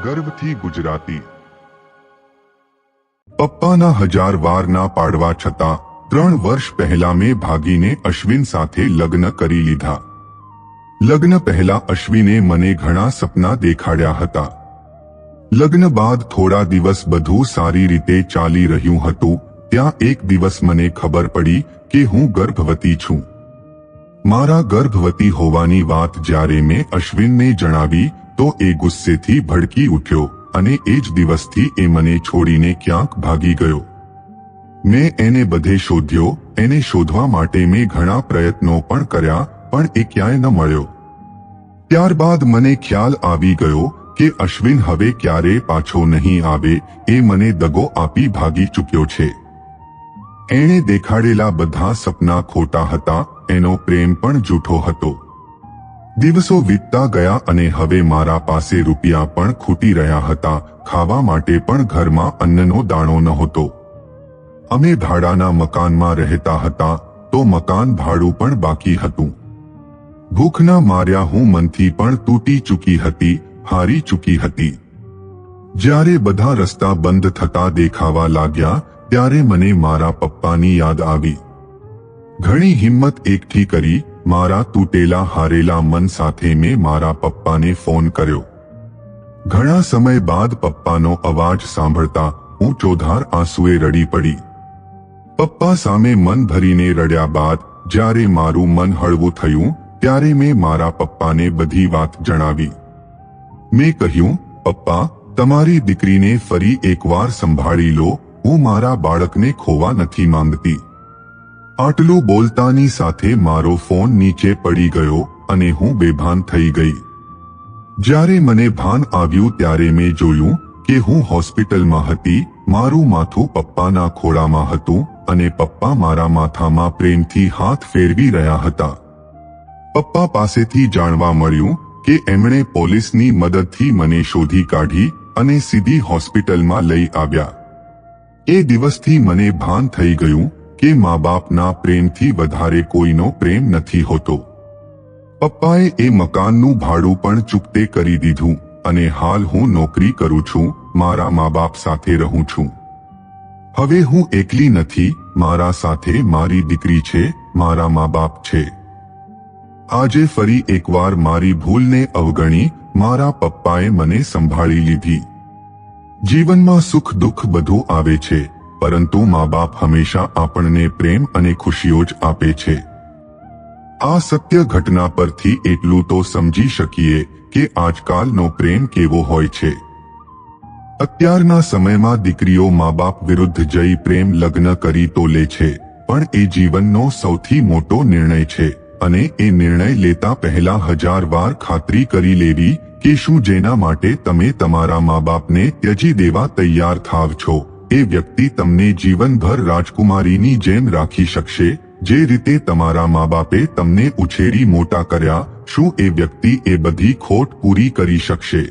ગર્વથી ગુજરાતી। પપ્પાના 1000 વાર ના પાડવા છતાં 3 વર્ષ પહેલા મેં ભાગીને અશ્વિન સાથે લગ્ન કરી લીધા। લગ્ન પહેલા અશ્વિને મને ઘણા સપના દેખાડ્યા હતા। લગ્ન બાદ થોડા દિવસ બધું સારી રીતે ચાલી રહ્યું હતું ત્યાં એક દિવસ મને ખબર પડી કે હું ગર્ભવતી છું। મારા ગર્ભવતી હોવાની વાત જ્યારે મેં અશ્વિનને જણાવી તો એ ગુસ્સેથી ભડકી ઉઠ્યો અને એ જ દિવસથી એ મને છોડીને ક્યાંક ભાગી ગયો। મેં એને બધે શોધ્યો, એને શોધવા માટે મેં ઘણા પ્રયત્નો પણ કર્યા પણ એ ક્યાંય ન મળ્યો। ત્યારબાદ મને ખ્યાલ આવી ગયો કે અશ્વિન હવે ક્યારે પાછો નહીં આવે, એ મને દગો આપી ભાગી ચૂક્યો છે। એણે દેખાડેલા બધા સપના ખોટા હતા, એનો પ્રેમ પણ જૂઠો હતો। દિવસો વીતતા ગયા અને હવે મારા પાસે રૂપિયા પણ ખૂટી રહ્યા હતા। ખાવા માટે પણ ઘરમાં અન્નનો દાણો નહોતો। અમે ભાડાના મકાનમાં રહેતા હતા તો મકાન ભાડું પણ બાકી હતું। ભૂખના માર્યા હું મનથી પણ તૂટી ચૂકી હતી, હારી ચૂકી હતી। જ્યારે બધા રસ્તા બંધ થતા દેખાવા લાગ્યા ત્યારે મને મારા પપ્પાની યાદ આવી। ઘણી હિંમત એકઠી કરી મારા તૂટેલા હારેલા મન સાથે મેં મારા પપ્પાને ફોન કર્યો। ઘણા સમય બાદ પપ્પાનો અવાજ સાંભળતા હું ચોધાર આંસુએ રડી પડી। પપ્પા સામે મન ભરીને રડ્યા બાદ જ્યારે મારું મન હળવું થયું ત્યારે મેં મારા પપ્પાને બધી વાત જણાવી। મેં કહ્યું, પપ્પા, તમારી દીકરીને ફરી એકવાર સંભાળી લો, હું મારા બાળકને ખોવા નથી માંગતી। આટલું બોલતાની સાથે મારો ફોન નીચે પડી ગયો અને હું બેભાન થઈ ગઈ। જ્યારે મને ભાન આવ્યું ત્યારે મેં જોયું કે હું હોસ્પિટલમાં હતી। મારું માથું પપ્પાના ખોળામાં હતું અને પપ્પા મારા માથામાં પ્રેમથી હાથ ફેરવી રહ્યા હતા। પપ્પા પાસેથી જાણવા મળ્યું કે એમણે પોલીસની મદદથી મને શોધી કાઢી અને સીધી હોસ્પિટલમાં લઈ આવ્યા। એ દિવસથી મને ભાન થઈ ગયું કે મા બાપના પ્રેમથી વધારે કોઈનો પ્રેમ નથી હોતો। પપ્પાએ એ મકાનનું ભાડું પણ ચૂકતે કરી દીધું અને હાલ હું નોકરી કરું છું, મારા મા બાપ સાથે રહું છું। હવે હું એકલી નથી, મારા સાથે મારી દીકરી છે, મારા મા બાપ છે। આજે ફરી એકવાર મારી ભૂલને અવગણી મારા પપ્પાએ મને સંભાળી લીધી। જીવનમાં સુખ દુઃખ બધું આવે છે પરંતુ મા બાપ હંમેશા આપણને પ્રેમ અને ખુશીઓ જ આપે છે। આ સત્ય ઘટના પરથી એટલું તો સમજી શકીએ કે આજકાલનો પ્રેમ કેવો હોય છે। અત્યારના સમયમાં દીકરીઓ મા બાપ વિરુદ્ધ જઈ પ્રેમ લગ્ન કરી તો લે છે પણ એ જીવનનો સૌથી મોટો નિર્ણય છે અને એ નિર્ણય લેતા પહેલા 1000 વાર ખાતરી કરી લેવી કે શું જેના માટે તમે તમારા મા બાપને ત્યજી દેવા તૈયાર થાવ છો એ વ્યક્તિ તમને જીવનભર રાજકુમારીની જેમ રાખી શકશે। જે રીતે તમારા મા બાપે તમને ઉછેરી મોટા કર્યા, શું એ વ્યક્તિ એ બધી ખોટ પૂરી કરી શકશે?